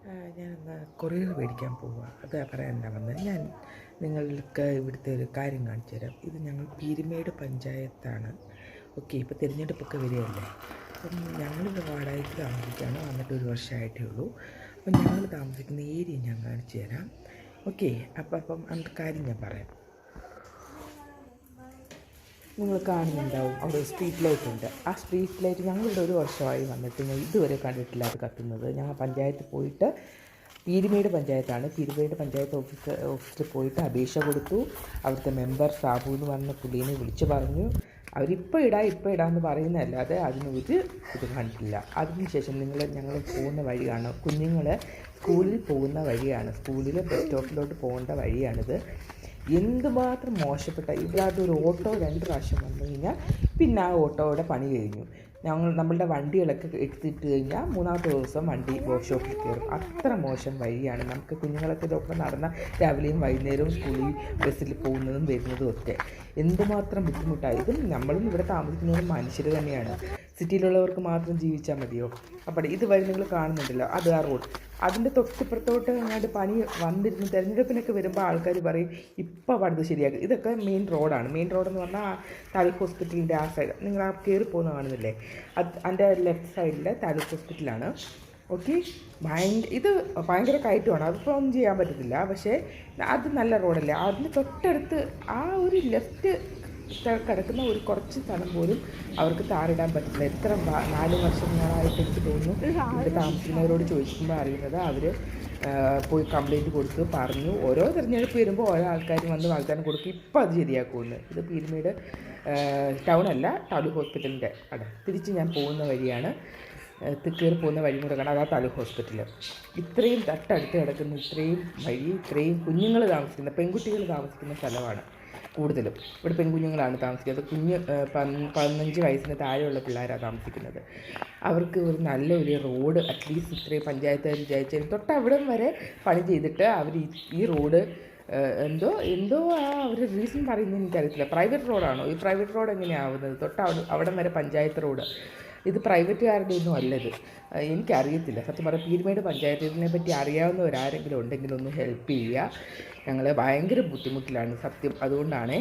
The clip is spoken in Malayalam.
ഞാനൊന്ന് കൊറിയർ മേടിക്കാൻ പോവുക. അത് പറയാനാ വന്നത്. ഞാൻ നിങ്ങൾക്ക് ഇവിടുത്തെ ഒരു കാര്യം കാണിച്ചു തരാം. ഇത് ഞങ്ങൾ പീരുമേട് പഞ്ചായത്താണ്. ഓക്കെ, ഇപ്പോൾ തിരഞ്ഞെടുപ്പൊക്കെ വരികയല്ലേ. അപ്പം ഞങ്ങളിത് വാടകയ്ക്ക് താമസിക്കുകയാണ്. വന്നിട്ട് ഒരു വർഷമായിട്ടേ ഉള്ളൂ. അപ്പം ഞങ്ങൾ താമസിക്കുന്ന ഏരിയ ഞാൻ കാണിച്ചു തരാം. ഓക്കെ, അപ്പം അതിൻ്റെ കാര്യം ഞാൻ പറയാം. നിങ്ങൾ കാണുന്നുണ്ടാവും, അവിടെ സ്ട്രീറ്റ് ലൈറ്റ് ഉണ്ട്. ആ സ്ട്രീറ്റ് ലൈറ്റ് ഞങ്ങളിവിടെ ഒരു വർഷമായി വന്നിട്ട് ഞാൻ ഇതുവരെ കണ്ടിട്ടില്ല അത് കത്തുന്നത്. ഞങ്ങൾ പഞ്ചായത്തിൽ പോയിട്ട്, പീരുമേട് പഞ്ചായത്താണ്, പീരുമേട് പഞ്ചായത്ത് ഓഫീസിൽ പോയിട്ട് അപേക്ഷ കൊടുത്തു. അവിടുത്തെ മെമ്പർ സാബു എന്ന് പറഞ്ഞ പുള്ളീനെ വിളിച്ച് പറഞ്ഞു. അവരിപ്പോൾ ഇടാമെന്ന് പറയുന്നതല്ലാതെ അതിനൊരു ഇത് കണ്ടിട്ടില്ല. അതിനുശേഷം ഞങ്ങൾ പോകുന്ന വഴിയാണ്, കുഞ്ഞുങ്ങൾ സ്കൂളിൽ പോകുന്ന വഴിയാണ്, സ്കൂളിൽ ബസ് സ്റ്റോപ്പിലോട്ട് പോകേണ്ട വഴിയാണിത്. എന്തുമാത്രം മോശപ്പെട്ട, ഇതിനകത്ത് ഒരു ഓട്ടോ 2 പ്രാവശ്യം വന്നു കഴിഞ്ഞാൽ പിന്നെ ആ ഓട്ടോയുടെ പണി കഴിഞ്ഞു. നമ്മളുടെ വണ്ടികളൊക്കെ എടുത്തിട്ട് കഴിഞ്ഞാൽ 3-ാമത്തെ ദിവസം വണ്ടി വർക്ക്ഷോപ്പിൽ കയറും. അത്ര മോശം വഴിയാണ്. നമുക്ക് കുഞ്ഞുങ്ങളൊക്കെ ഇതൊപ്പം നടന്ന രാവിലെയും വൈകുന്നേരവും സ്കൂളിൽ ബസ്സിൽ പോകുന്നതും വരുന്നതും ഒക്കെ എന്തുമാത്രം ബുദ്ധിമുട്ടാണ്. ഇതും നമ്മളും ഇവിടെ താമസിക്കുന്നത് മനുഷ്യർ തന്നെയാണ്. സിറ്റിയിലുള്ളവർക്ക് മാത്രം ജീവിച്ചാൽ മതിയോ? അപ്പോൾ ഇതുവഴി നിങ്ങൾ കാണുന്നുണ്ടല്ലോ, അത് ആ റോഡ്. അതിൻ്റെ തൊട്ടിപ്പുറത്തോട്ട് അങ്ങോട്ട് പണി വന്നിരുന്നു. തിരഞ്ഞെടുപ്പിനൊക്കെ വരുമ്പോൾ ആൾക്കാർ പറയും ഇപ്പോൾ പണിത് ശരിയാക്കും. ഇതൊക്കെ മെയിൻ റോഡാണ്. മെയിൻ റോഡെന്ന് പറഞ്ഞാൽ താലൂക്ക് ഹോസ്പിറ്റലിൻ്റെ ആ സൈഡ്, നിങ്ങൾ ആ കയറി പോകുന്ന കാണുന്നില്ലേ, അതിൻ്റെ ലെഫ്റ്റ് സൈഡിൽ താലൂക്ക് ഹോസ്പിറ്റലാണ്. ഓക്കെ, ഇത് ഭയങ്കര കയറ്റമാണ്. അതിപ്പോൾ ഒന്നും ചെയ്യാൻ പറ്റത്തില്ല. പക്ഷേ അത് നല്ല റോഡല്ലേ. അതിന് തൊട്ടടുത്ത് ആ ഒരു ലെഫ്റ്റ് കിടക്കുന്ന ഒരു കുറച്ച് സ്ഥലം പോലും അവർക്ക് താറിടാൻ പറ്റില്ല. എത്ര 4 വർഷങ്ങളായിട്ട് എനിക്ക് തോന്നുന്നു ഇവിടെ താമസിക്കുന്നവരോട് ചോദിക്കുമ്പോൾ അറിയുന്നത്. അവർ പോയി കംപ്ലയിൻറ്റ് കൊടുത്ത് പറഞ്ഞു. ഓരോ തിരഞ്ഞെടുപ്പ് വരുമ്പോൾ ഓരോ ആൾക്കാരും വന്ന് വാഗ്ദാനം കൊടുക്കും, ഇപ്പോൾ അത് ശരിയാക്കുമെന്ന്. ഇത് പീരുമേട് ടൗണല്ല, താലൂക്ക് ഹോസ്പിറ്റലിൻ്റെ തിരിച്ച് ഞാൻ പോകുന്ന വഴിയാണ്. കയറി പോകുന്ന വഴി മുടക്കണം, അതാ താലൂക്ക് ഹോസ്പിറ്റൽ. ഇത്രയും തൊട്ടടുത്ത് കിടക്കുന്ന ഇത്രയും വഴി, ഇത്രയും കുഞ്ഞുങ്ങൾ താമസിക്കുന്ന, പെൺകുട്ടികൾ താമസിക്കുന്ന സ്ഥലമാണ് കൂടുതലും. ഇവിടെ പെൺകുഞ്ഞുങ്ങളാണ് താമസിക്കുന്നത്. 15 വയസ്സിന് താഴെയുള്ള പിള്ളേരാണ് താമസിക്കുന്നത്. അവർക്ക് ഒരു നല്ലൊരു റോഡ് അറ്റ്ലീസ്റ്റ് ഇത്രയും പഞ്ചായത്തുകാർ വിചാരിച്ചാലും തൊട്ടവിടം വരെ പണി ചെയ്തിട്ട് അവർ ഈ റോഡ് എന്തോ അവർ റീസൺ പറയുന്നത് എനിക്കറിയത്തില്ല. പ്രൈവറ്റ് റോഡാണോ? ഈ പ്രൈവറ്റ് റോഡ് എങ്ങനെയാണ് ആവുന്നത്? അവിടം വരെ പഞ്ചായത്ത് റോഡ്. ഇത് പ്രൈവറ്റുകാരുടെ ഒന്നും അല്ലത്. എനിക്കറിയത്തില്ല സത്യം പറഞ്ഞാൽ. പീരുമേട് പഞ്ചായത്ത് ഇതിനെപ്പറ്റി അറിയാവുന്നവരാരെങ്കിലും ഉണ്ടെങ്കിൽ ഒന്ന് ഹെൽപ്പ് ചെയ്യുക. ഞങ്ങൾ ഭയങ്കര ബുദ്ധിമുട്ടിലാണ് സത്യം. അതുകൊണ്ടാണേ